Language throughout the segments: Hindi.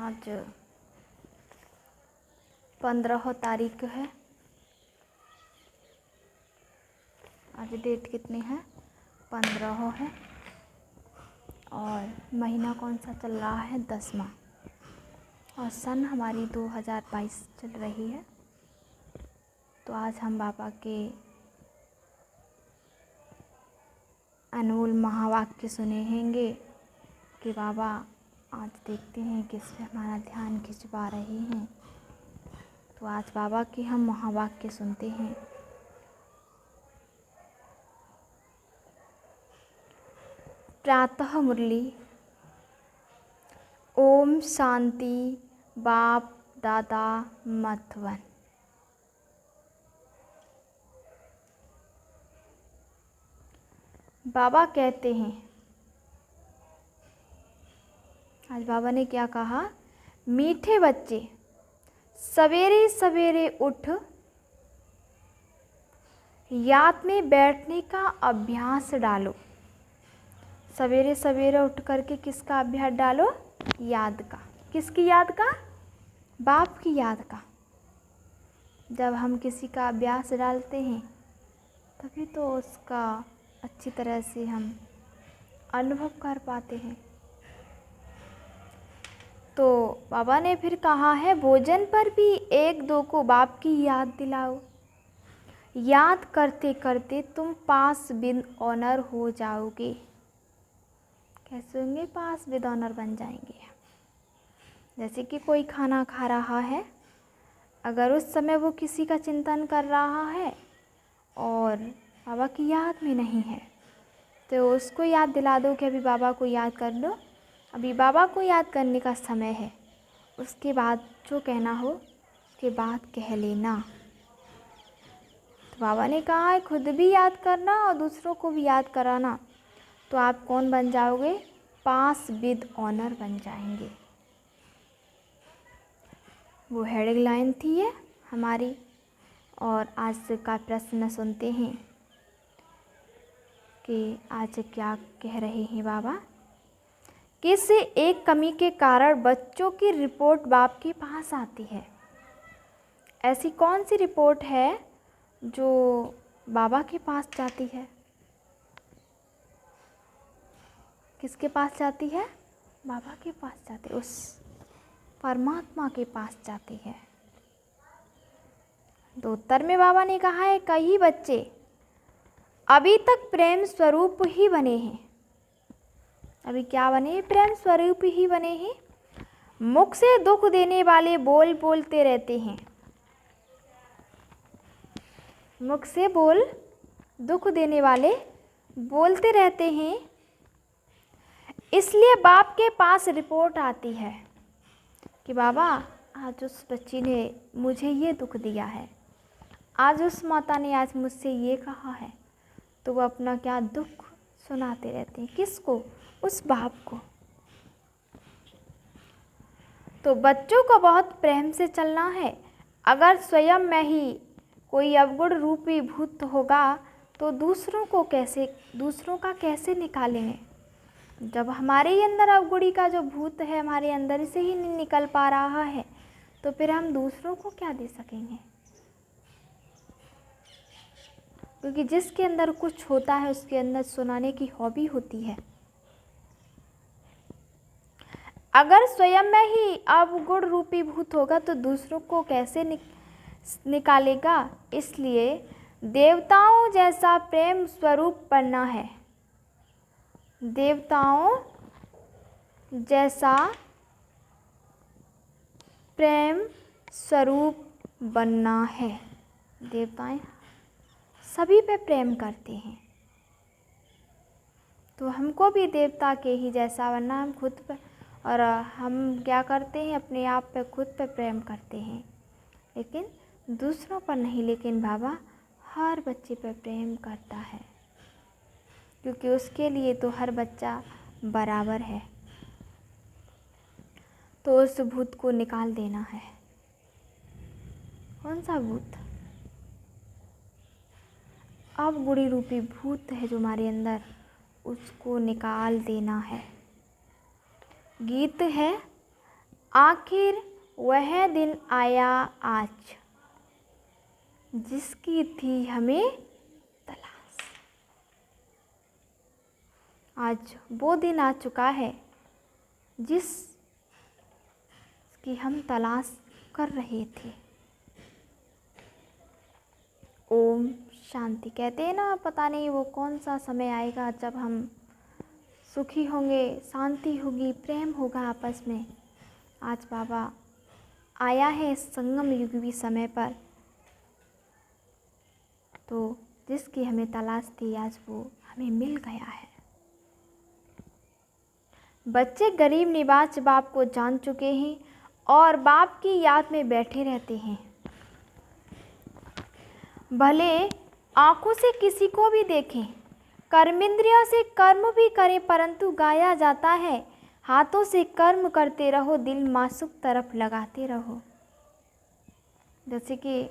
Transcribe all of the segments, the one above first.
आज 15 तारीख है। आज डेट कितनी है? 15 है। और महीना कौन सा चल रहा है? 10वां। और सन हमारी 2022 चल रही है। तो आज हम बाबा के अनमोल महावाक्य सुनेंगे कि बाबा आज देखते हैं किस पे हमारा ध्यान खिंचवा रहे हैं। तो आज बाबा के हम महावाक्य सुनते हैं। प्रातः मुरली। ओम शांति बाप दादा मधुबन। बाबा कहते हैं, आज बाबा ने क्या कहा? मीठे बच्चे, सवेरे सवेरे उठ याद में बैठने का अभ्यास डालो। सवेरे सवेरे उठ करके किसका अभ्यास डालो? याद का। किसकी याद का? बाप की याद का। जब हम किसी का अभ्यास डालते हैं तभी तो उसका अच्छी तरह से हम अनुभव कर पाते हैं। तो बाबा ने फिर कहा है, भोजन पर भी एक दो को बाप की याद दिलाओ। याद करते करते तुम पास विद ऑनर हो जाओगे। कैसे होंगे? पास विद ऑनर बन जाएंगे। जैसे कि कोई खाना खा रहा है, अगर उस समय वो किसी का चिंतन कर रहा है और बाबा की याद में नहीं है, तो उसको याद दिला दो कि अभी बाबा को याद कर लो, अभी बाबा को याद करने का समय है। उसके बाद जो कहना हो उसके बाद कह लेना। तो बाबा ने कहा है खुद भी याद करना और दूसरों को भी याद कराना। तो आप कौन बन जाओगे? पास विद ऑनर बन जाएंगे। वो हेडिंग लाइन थी है हमारी। और आज का प्रश्न सुनते हैं कि आज क्या कह रहे हैं बाबा। किस एक कमी के कारण बच्चों की रिपोर्ट बाप के पास आती है? ऐसी कौन सी रिपोर्ट है जो बाबा के पास जाती है? किसके पास जाती है? बाबा के पास जाती है, उस परमात्मा के पास जाती है। तो उत्तर में बाबा ने कहा है, कई बच्चे अभी तक प्रेम स्वरूप ही बने हैं। अभी क्या बने? प्रेम स्वरूप ही बने हैं। मुख से दुख देने वाले बोल बोलते रहते हैं। मुख से बोल दुख देने वाले बोलते रहते हैं। इसलिए बाप के पास रिपोर्ट आती है कि बाबा आज उस बच्ची ने मुझे ये दुख दिया है, आज उस माता ने आज मुझसे ये कहा है। तो वो अपना क्या दुख सुनाते रहते हैं। किसको? उस बाप को। तो बच्चों को बहुत प्रेम से चलना है। अगर स्वयं में ही कोई अवगुण रूपी भूत होगा तो दूसरों का कैसे निकालेंगे? जब हमारे ही अंदर अवगुणी का जो भूत है हमारे अंदर से ही नहीं निकल पा रहा है, तो फिर हम दूसरों को क्या दे सकेंगे? क्योंकि जिसके अंदर कुछ होता है उसके अंदर सुनाने की हॉबी होती है। अगर स्वयं में ही अवगुण रूपी भूत होगा तो दूसरों को कैसे निकालेगा? इसलिए देवताओं जैसा प्रेम स्वरूप बनना है। देवताओं जैसा प्रेम स्वरूप बनना है। देवताएं सभी पे प्रेम करते हैं, तो हमको भी देवता के ही जैसा बनना। हम खुद पे, और हम क्या करते हैं? अपने आप पे खुद पे प्रेम करते हैं, लेकिन दूसरों पर नहीं। लेकिन बाबा हर बच्चे पे प्रेम करता है, क्योंकि उसके लिए तो हर बच्चा बराबर है। तो उस भूत को निकाल देना है। कौन सा भूत? अवगुणी रूपी भूत है जो हमारे अंदर, उसको निकाल देना है। गीत है, आखिर वह दिन आया आज, जिसकी थी हमें तलाश। आज वो दिन आ चुका है जिसकी हम तलाश कर रहे थे। ओम शांति। कहते हैं ना, पता नहीं वो कौन सा समय आएगा जब हम सुखी होंगे, शांति होगी, प्रेम होगा आपस में। आज बाबा आया है संगम युगी समय पर, तो जिसकी हमें तलाश थी आज वो हमें मिल गया है। बच्चे गरीब निवाज बाप को जान चुके हैं और बाप की याद में बैठे रहते हैं। भले आँखों से किसी को भी देखें, कर्मेंद्रियों से कर्म भी करें, परंतु गाया जाता है हाथों से कर्म करते रहो, दिल मासूक तरफ लगाते रहो। जैसे कि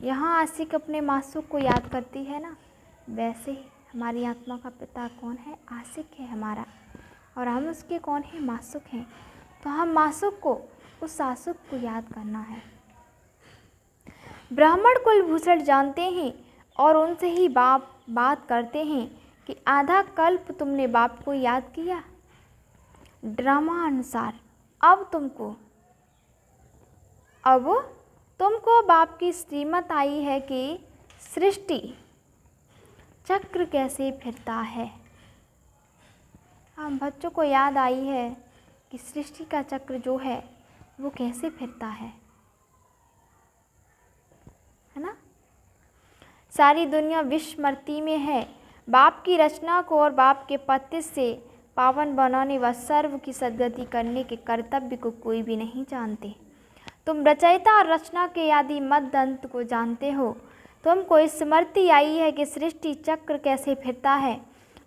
यहाँ आशिक अपने मासूक को याद करती है ना, वैसे ही हमारी आत्मा का पिता कौन है? आशिक है हमारा, और हम उसके कौन है? मासूक हैं। तो हम मासूक को, उस आशिक को याद करना है। ब्राह्मण कुलभूषण जानते हैं और उनसे ही बाप बात करते हैं कि आधा कल्प तुमने बाप को याद किया। ड्रामा अनुसार अब तुमको बाप की श्रीमत आई है कि सृष्टि चक्र कैसे फिरता है। हम बच्चों को याद आई है कि सृष्टि का चक्र जो है वो कैसे फिरता है ना। सारी दुनिया विस्मृति में है। बाप की रचना को और बाप के पत्ते से पावन बनाने व सर्व की सद्गति करने के कर्तव्य को कोई भी नहीं जानते। तुम रचयिता और रचना के आदि मध्य अंत को जानते हो। तुमको स्मृति आई है कि सृष्टि चक्र कैसे फिरता है,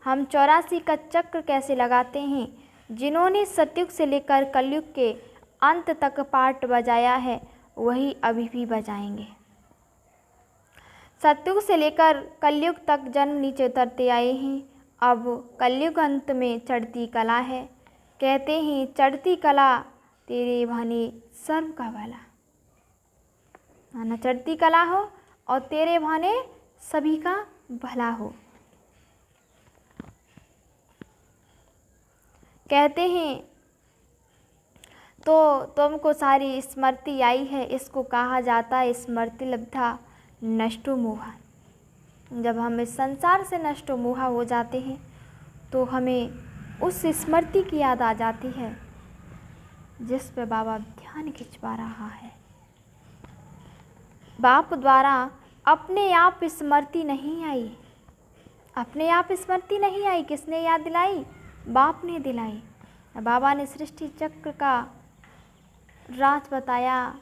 हम 84 का चक्र कैसे लगाते हैं। जिन्होंने सतयुग से लेकर कलयुग के अंत तक पाठ बजाया है वही अभी भी बजाएंगे। सतयुग से लेकर कलयुग तक जन्म नीचे उतरते आए हैं। अब कलयुग अंत में चढ़ती कला है। कहते हैं चढ़ती कला तेरे भाने सर्व का भला। माना चढ़ती कला हो और तेरे भाने सभी का भला हो। कहते हैं तो तुमको सारी स्मृति आई है, इसको कहा जाता है स्मृति लब्धा नष्टो मोहा। जब हम इस संसार से नष्टो मोहा हो जाते हैं तो हमें उस स्मृति की याद आ जाती है जिस पे बाबा ध्यान खिंचवा रहा है। बाप द्वारा अपने आप स्मृति नहीं आई, अपने आप स्मृति नहीं आई। किसने याद दिलाई? बाप ने दिलाई। बाबा ने सृष्टि चक्र का राज बताया,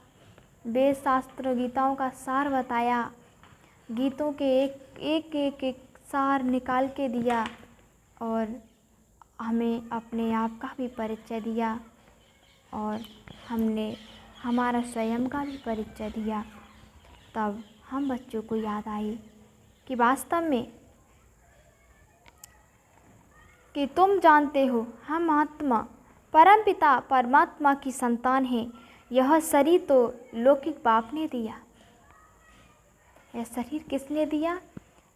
वेद शास्त्र गीताओं का सार बताया, गीतों के एक सार निकाल के दिया और हमें अपने आप का भी परिचय दिया और हमने हमारा स्वयं का भी परिचय दिया। तब हम बच्चों को याद आई कि वास्तव में कि तुम जानते हो हम आत्मा परमपिता परमात्मा की संतान हैं। यह शरीर तो लौकिक बाप ने दिया। यह शरीर किसने दिया?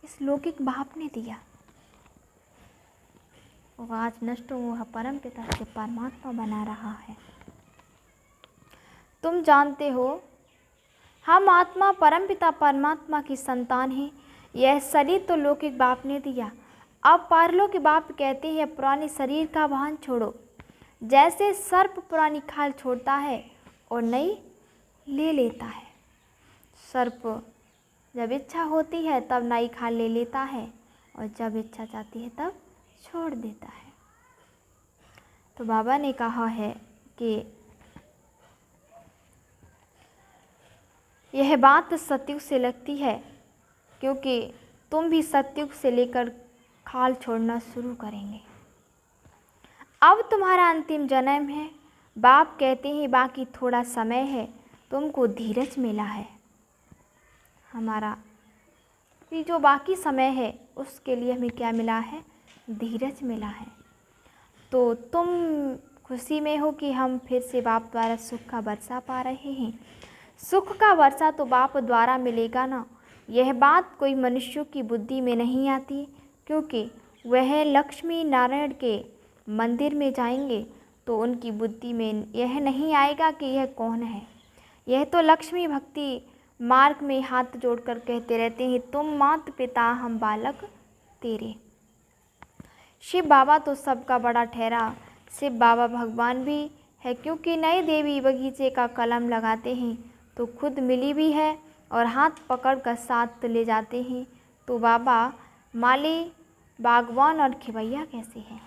इस लौकिक बाप ने दिया। वो आज नष्ट हुआ परमपिता से परमात्मा बना रहा है। तुम जानते हो हम आत्मा परमपिता परमात्मा की संतान हैं। यह शरीर तो लौकिक बाप ने दिया। अब पारलौकिक बाप कहते हैं पुराने शरीर का भान छोड़ो। जैसे सर्प पुरानी खाल छोड़ता है और नई ले लेता है। सर्प जब इच्छा होती है तब नई खाल ले लेता है और जब इच्छा चाहती है तब छोड़ देता है। तो बाबा ने कहा है कि यह बात सतयुग से लगती है क्योंकि तुम भी सतयुग से लेकर खाल छोड़ना शुरू करेंगे। अब तुम्हारा अंतिम जन्म है। बाप कहते हैं बाकी थोड़ा समय है, तुमको धीरज मिला है। हमारा ये जो बाकी समय है उसके लिए हमें क्या मिला है? धीरज मिला है। तो तुम खुशी में हो कि हम फिर से बाप द्वारा सुख का वर्षा पा रहे हैं। सुख का वर्षा तो बाप द्वारा मिलेगा ना। यह बात कोई मनुष्यों की बुद्धि में नहीं आती, क्योंकि वह लक्ष्मी नारायण के मंदिर में जाएंगे तो उनकी बुद्धि में यह नहीं आएगा कि यह कौन है। यह तो लक्ष्मी भक्ति मार्ग में हाथ जोड़कर कहते रहते हैं, तुम मात पिता हम बालक तेरे। शिव बाबा तो सबका बड़ा ठहरा। शिव बाबा भगवान भी है, क्योंकि नए देवी बगीचे का कलम लगाते हैं तो खुद मिली भी है और हाथ पकड़ कर साथ ले जाते हैं। तो बाबा माली, बागवान और खिवैया कैसे हैं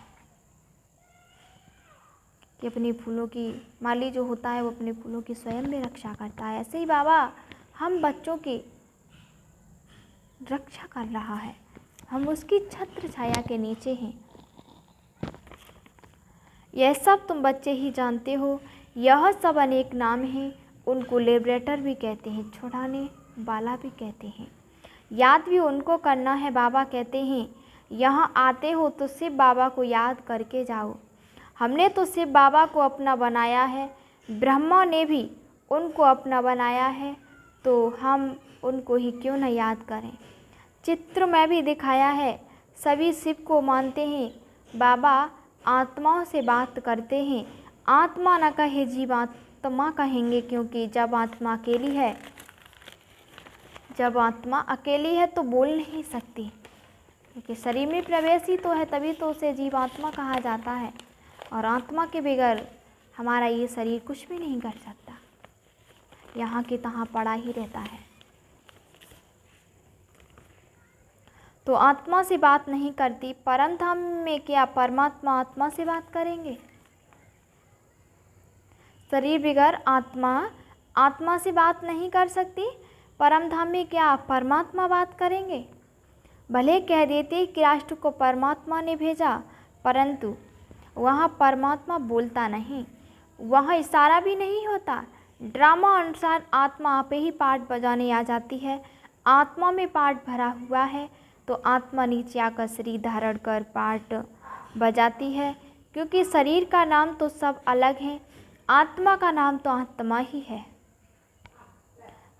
कि अपने फूलों की, माली जो होता है वो अपने फूलों की स्वयं भी रक्षा करता है। ऐसे ही बाबा हम बच्चों की रक्षा कर रहा है, हम उसकी छत्र छाया के नीचे हैं। यह सब तुम बच्चे ही जानते हो। यह सब अनेक नाम हैं। उनको लिबरेटर भी कहते हैं, छुड़ाने वाला भी कहते हैं। याद भी उनको करना है। बाबा कहते हैं, यहाँ आते हो तो शिव बाबा को याद करके जाओ। हमने तो शिव बाबा को अपना बनाया है, ब्रह्मा ने भी उनको अपना बनाया है, तो हम उनको ही क्यों न याद करें। चित्र में भी दिखाया है, सभी शिव को मानते हैं। बाबा आत्माओं से बात करते हैं। आत्मा न कहे जीवात्मा कहेंगे, क्योंकि जब आत्मा अकेली है तो बोल नहीं सकती, क्योंकि शरीर में प्रवेश ही तो है, तभी तो उसे जीवात्मा कहा जाता है। और आत्मा के बगैर हमारा ये शरीर कुछ भी नहीं कर सकता, यहाँ के तहाँ पड़ा ही रहता है। तो आत्मा से बात नहीं करती। परम धाम में क्या परमात्मा आत्मा से बात करेंगे? शरीर बगैर आत्मा से बात नहीं कर सकती। परम धाम में क्या परमात्मा बात करेंगे? भले कह देते कि राष्ट्र को परमात्मा ने भेजा, परंतु वहाँ परमात्मा बोलता नहीं, वहाँ इशारा भी नहीं होता। ड्रामा अनुसार आत्मा आप ही पार्ट बजाने आ जाती है। आत्मा में पार्ट भरा हुआ है तो आत्मा नीचे आकर शरीर धारण कर पार्ट बजाती है, क्योंकि शरीर का नाम तो सब अलग है, आत्मा का नाम तो आत्मा ही है।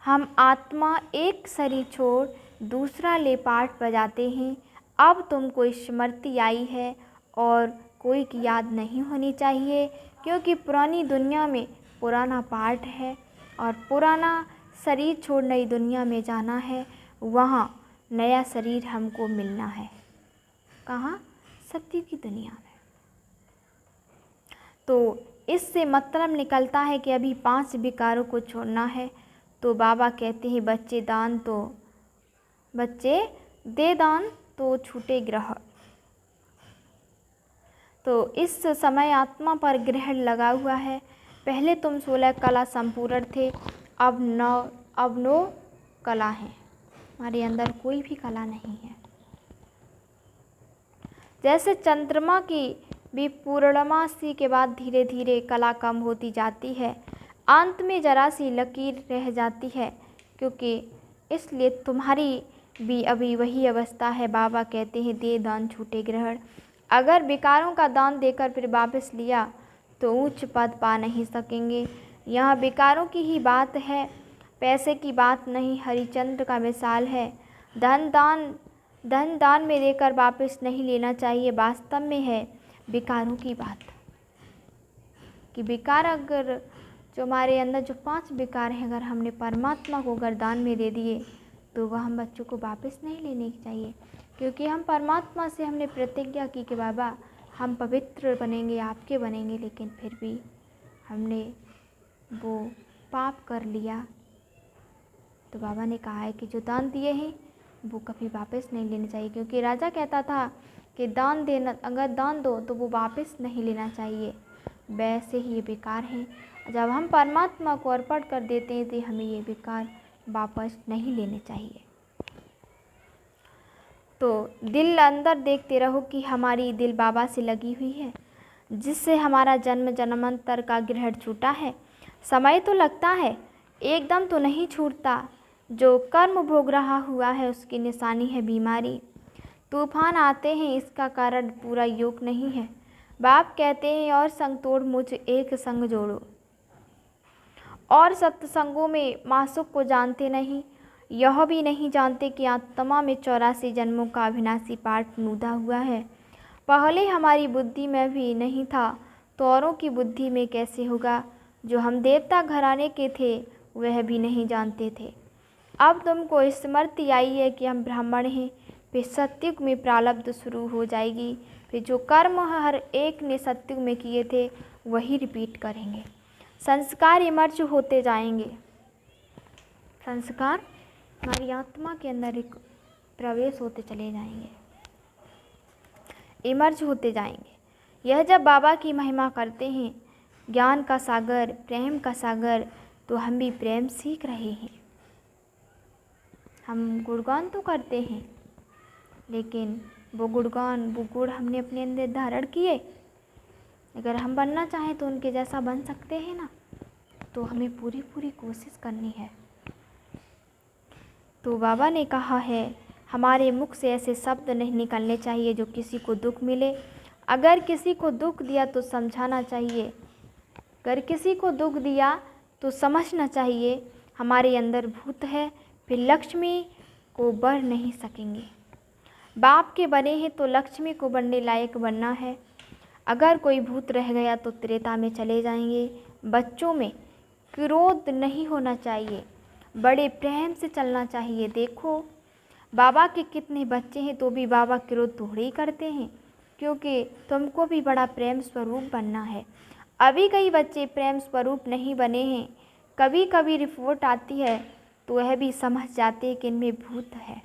हम आत्मा एक शरीर छोड़ दूसरा ले पार्ट बजाते हैं। अब तुमको स्मृति आई है और कोई की याद नहीं होनी चाहिए, क्योंकि पुरानी दुनिया में पुराना पार्ट है और पुराना शरीर छोड़ नई दुनिया में जाना है। वहाँ नया शरीर हमको मिलना है। कहाँ? सत्य की दुनिया में। तो इससे मतलब निकलता है कि अभी 5 विकारों को छोड़ना है। तो बाबा कहते हैं, बच्चे दे दान तो छूटे ग्रह। तो इस समय आत्मा पर ग्रहण लगा हुआ है। पहले तुम 16 कला संपूर्ण थे, अब 9 कला हैं। हमारे अंदर कोई भी कला नहीं है। जैसे चंद्रमा की भी पूर्णमासी के बाद धीरे धीरे कला कम होती जाती है, अंत में जरा सी लकीर रह जाती है, क्योंकि इसलिए तुम्हारी भी अभी वही अवस्था है। बाबा कहते हैं, दे दान छूटे ग्रहण। अगर विकारों का दान देकर फिर वापस लिया तो उच्च पद पा नहीं सकेंगे। यहाँ विकारों की ही बात है, पैसे की बात नहीं। हरिचंद्र का मिसाल है, धन दान में देकर वापस नहीं लेना चाहिए। वास्तव में है विकारों की बात कि विकार, अगर जो हमारे अंदर जो 5 विकार हैं, अगर हमने परमात्मा को अगर दान में दे दिए तो वह हम बच्चों को वापस नहीं लेने चाहिए, क्योंकि हम परमात्मा से हमने प्रतिज्ञा की कि बाबा हम पवित्र बनेंगे, आपके बनेंगे, लेकिन फिर भी हमने वो पाप कर लिया। तो बाबा ने कहा है कि जो दान दिए हैं वो कभी वापस नहीं लेने चाहिए, क्योंकि राजा कहता था कि दान देना, अगर दान दो तो वो वापस नहीं लेना चाहिए। वैसे ही ये विकार हैं, जब हम परमात्मा को अर्पण कर देते हैं तो हमें ये विकार वापस नहीं लेने चाहिए। तो दिल अंदर देखते रहो कि हमारी दिल बाबा से लगी हुई है, जिससे हमारा जन्म जन्मांतर का ग्रहण छूटा है। समय तो लगता है, एकदम तो नहीं छूटता। जो कर्म भोग रहा हुआ है उसकी निशानी है बीमारी। तूफान आते हैं, इसका कारण पूरा योग नहीं है। बाप कहते हैं और संग तोड़ मुझ एक संग जोड़ो। और सत्संगों में मासुक को जानते नहीं, यह भी नहीं जानते कि आत्मा में 84 जन्मों का अविनाशी पाठ नूदा हुआ है। पहले हमारी बुद्धि में भी नहीं था तो औरों की बुद्धि में कैसे होगा। जो हम देवता घराने के थे वह भी नहीं जानते थे। अब तुमको स्मृति आई है कि हम ब्राह्मण हैं। फिर सत्युग में प्रारब्ध शुरू हो जाएगी। फिर जो कर्म हर एक ने सत्युग में किए थे वही रिपीट करेंगे। संस्कार इमर्ज होते जाएंगे। संस्कार हमारी आत्मा के अंदर एक प्रवेश होते चले जाएंगे, इमर्ज होते जाएंगे। यह जब बाबा की महिमा करते हैं, ज्ञान का सागर, प्रेम का सागर, तो हम भी प्रेम सीख रहे हैं। हम गुणगान तो करते हैं, लेकिन वो गुणगान, वो गुण हमने अपने अंदर धारण किए। अगर हम बनना चाहें तो उनके जैसा बन सकते हैं ना, तो हमें पूरी पूरी कोशिश करनी है। तो बाबा ने कहा है हमारे मुख से ऐसे शब्द नहीं निकलने चाहिए जो किसी को दुख मिले। अगर किसी को दुख दिया तो समझाना चाहिए, अगर किसी को दुख दिया तो समझना चाहिए हमारे अंदर भूत है, फिर लक्ष्मी को बढ़ नहीं सकेंगे। बाप के बने हैं तो लक्ष्मी को बनने लायक बनना है। अगर कोई भूत रह गया तो त्रेता में चले जाएंगे। बच्चों में क्रोध नहीं होना चाहिए, बड़े प्रेम से चलना चाहिए। देखो बाबा के कितने बच्चे हैं तो भी बाबा क्रोध थोड़े ही करते हैं, क्योंकि तुमको भी बड़ा प्रेम स्वरूप बनना है। अभी कई बच्चे प्रेम स्वरूप नहीं बने हैं। कभी कभी रिपोर्ट आती है तो वह भी समझ जाते हैं कि इनमें भूत है।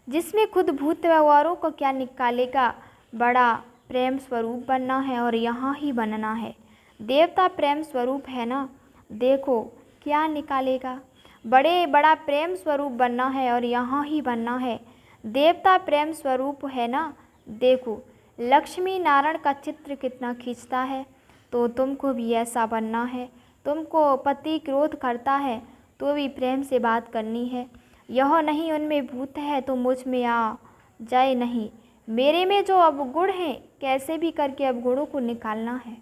जिसमें खुद भूत है औरों को क्या निकालेगा। बड़ा प्रेम स्वरूप बनना है और यहाँ ही बनना है। देवता प्रेम स्वरूप है ना, देखो क्या निकालेगा। बड़ा प्रेम स्वरूप बनना है और यहाँ ही बनना है। देवता प्रेम स्वरूप है ना, देखो लक्ष्मी नारायण का चित्र कितना खींचता है। तो तुमको भी ऐसा बनना है। तुमको पति क्रोध करता है तो भी प्रेम से बात करनी है। यह नहीं उनमें भूत है तो मुझ में आ जाए नहीं, मेरे में जो अवगुण है कैसे भी करके अवगुणों को निकालना है।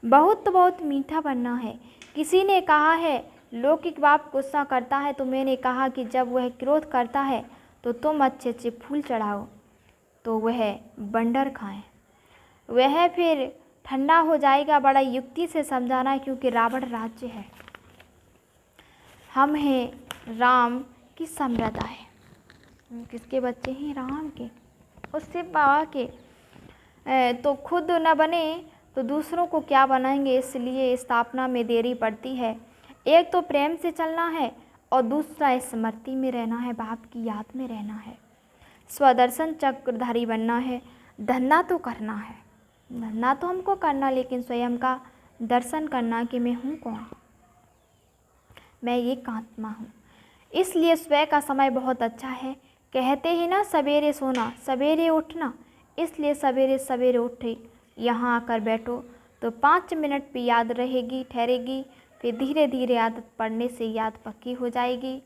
बहुत मीठा बनना है। किसी ने कहा है लौकिक बाप गुस्सा करता है, तो मैंने कहा कि जब वह क्रोध करता है तो तुम अच्छे अच्छे फूल चढ़ाओ तो वह बंडर खाएं, वह फिर ठंडा हो जाएगा। बड़ा युक्ति से समझाना है, क्योंकि रावण राज्य है, हम हैं राम की समृद्धा है। किसके बच्चे हैं? राम के, उससे बाबा के। तो खुद न बने तो दूसरों को क्या बनाएंगे, इसलिए स्थापना में देरी पड़ती है। एक तो प्रेम से चलना है और दूसरा स्मृति में रहना है, बाप की याद में रहना है। स्वदर्शन चक्रधारी बनना है। धंधा तो करना है, धंधा तो हमको करना, लेकिन स्वयं का दर्शन करना कि मैं हूँ कौन, मैं एक आत्मा हूँ। इसलिए स्वयं का समय बहुत अच्छा है। कहते हैं ना सवेरे सोना सवेरे उठना, इसलिए सवेरे सवेरे उठे यहाँ आकर बैठो तो 5 मिनट भी याद रहेगी, ठहरेगी, फिर धीरे धीरे आदत पड़ने से याद पक्की हो जाएगी।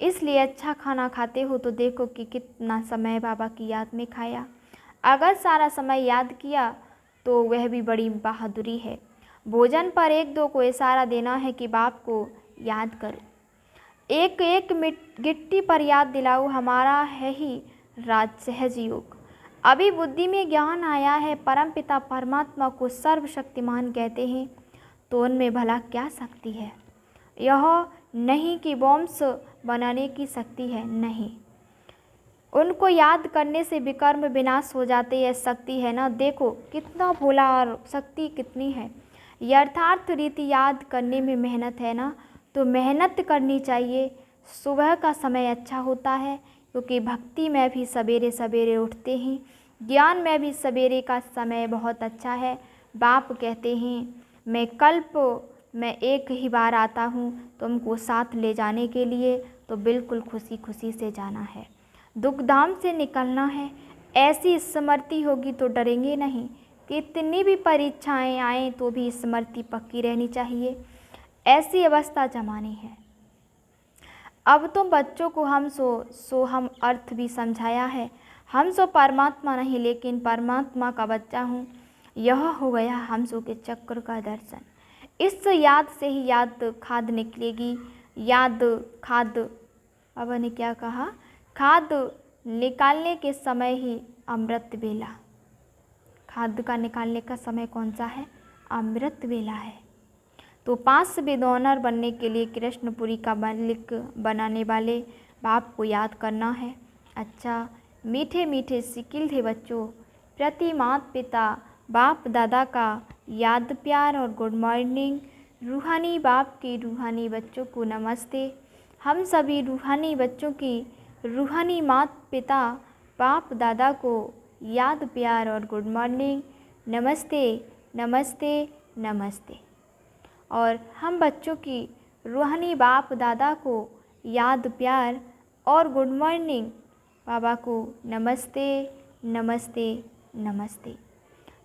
इसलिए अच्छा खाना खाते हो तो देखो कि कितना समय बाबा की याद में खाया। अगर सारा समय याद किया तो वह भी बड़ी बहादुरी है। भोजन पर 1-2 को इशारा देना है कि बाप को याद करो, एक एक गिट्टी पर याद दिलाओ, हमारा है ही राज सहज योग। अभी बुद्धि में ज्ञान आया है, परमपिता परमात्मा को सर्वशक्तिमान कहते हैं, तो उनमें भला क्या शक्ति है। यह नहीं कि बॉम्ब्स बनाने की शक्ति है, नहीं, उनको याद करने से विकर्म विनाश हो जाते, यह शक्ति है ना। देखो कितना भोला और शक्ति कितनी है। यथार्थ रीति याद करने में मेहनत है ना, तो मेहनत करनी चाहिए। सुबह का समय अच्छा होता है, क्योंकि भक्ति में भी सवेरे सवेरे उठते हैं, ज्ञान में भी सवेरे का समय बहुत अच्छा है। बाप कहते हैं मैं कल्प में एक ही बार आता हूँ तुमको साथ ले जाने के लिए, तो बिल्कुल खुशी खुशी से जाना है, दुखधाम से निकलना है। ऐसी स्मृति होगी तो डरेंगे नहीं। कितनी भी परीक्षाएं आएँ तो भी स्मृति पक्की रहनी चाहिए। ऐसी अवस्था जमानी है। अब तो बच्चों को हम हम अर्थ भी समझाया है। हम सो परमात्मा नहीं लेकिन परमात्मा का बच्चा हूँ, यह हो गया हम सो के चक्र का दर्शन। इस याद से ही याद खाद निकलेगी। याद खाद, बाबा ने क्या कहा, खाद निकालने के समय ही अमृत बेला। खाद का निकालने का समय कौन सा है? अमृत बेला है। तो 5 विद ऑनर बनने के लिए कृष्णपुरी का मालिक बनाने वाले बाप को याद करना है। अच्छा, मीठे मीठे सिकिल थे बच्चों, प्रति माता पिता बाप दादा का याद प्यार और गुड मॉर्निंग। रूहानी बाप के रूहानी बच्चों को नमस्ते। हम सभी रूहानी बच्चों की रूहानी माता पिता बाप दादा को याद प्यार और गुड मॉर्निंग, नमस्ते नमस्ते नमस्ते। और हम बच्चों की रूहानी बाप दादा को याद प्यार और गुड मॉर्निंग, बाबा को नमस्ते नमस्ते नमस्ते।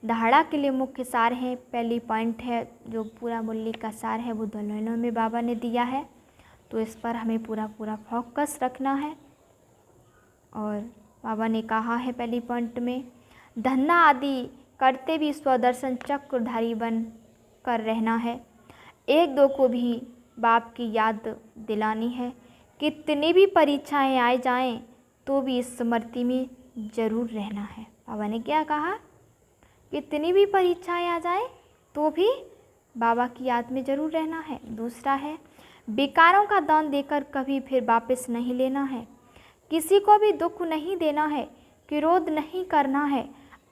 दहाड़ा के लिए मुख्य सार है, पहली पॉइंट है जो पूरा मुरली का सार है वो 2 लाइनों में बाबा ने दिया है, तो इस पर हमें पूरा फोकस रखना है। और बाबा ने कहा है पहली पॉइंट में, धन्ना आदि करते भी स्वदर्शन चक्रधारी बन कर रहना है। 1-2 को भी बाप की याद दिलानी है। कितनी भी परीक्षाएं आ जाएं तो भी इस स्मृति में ज़रूर रहना है। बाबा ने क्या कहा, कितनी भी परीक्षाएं आ जाएं तो भी बाबा की याद में ज़रूर रहना है। दूसरा है, विकारों का दान देकर कभी फिर वापस नहीं लेना है। किसी को भी दुख नहीं देना है, क्रोध नहीं करना है,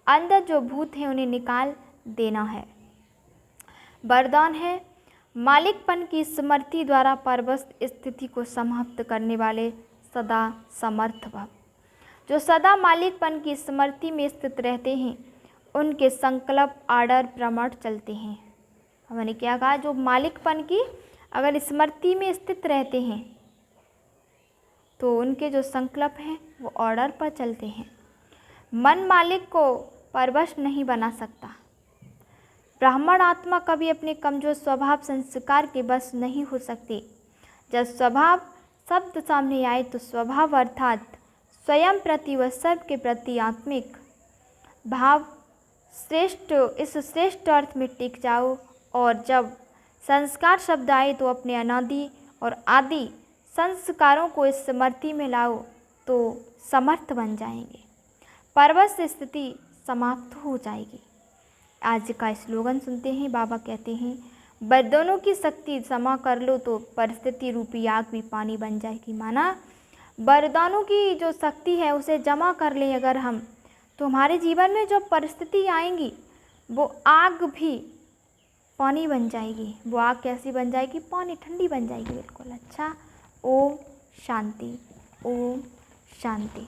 अंदर जो भूत हैं उन्हें निकाल देना है। वरदान है, मालिकपन की स्मृति द्वारा परवस्थ स्थिति को समाप्त करने वाले सदा समर्थ भव। जो सदा मालिकपन की स्मृति में स्थित रहते हैं उनके संकल्प आर्डर प्रमाण चलते हैं। हमने क्या कहा, जो मालिकपन की अगर स्मृति में स्थित रहते हैं तो उनके जो संकल्प हैं वो ऑर्डर पर चलते हैं। मन मालिक को परवश नहीं बना सकता। ब्राह्मण आत्मा कभी अपने कमजोर स्वभाव संस्कार के बस नहीं हो सकती। जब स्वभाव शब्द सामने आए तो स्वभाव अर्थात स्वयं प्रति व सर्व के प्रति आत्मिक भाव श्रेष्ठ, इस श्रेष्ठ अर्थ में टिक जाओ। और जब संस्कार शब्द आए तो अपने अनादि और आदि संस्कारों को इस स्मृति में लाओ तो समर्थ बन जाएंगे, परवश स्थिति समाप्त हो जाएगी। आज का स्लोगन सुनते हैं। बाबा कहते हैं, वरदानों की शक्ति जमा कर लो तो परिस्थिति रूपी आग भी पानी बन जाएगी। माना वरदानों की जो शक्ति है उसे जमा कर लें अगर हम, तो हमारे जीवन में जो परिस्थिति आएंगी वो आग भी पानी बन जाएगी। वो आग कैसी बन जाएगी? पानी, ठंडी बन जाएगी बिल्कुल। अच्छा, ओम शांति, ओम शांति।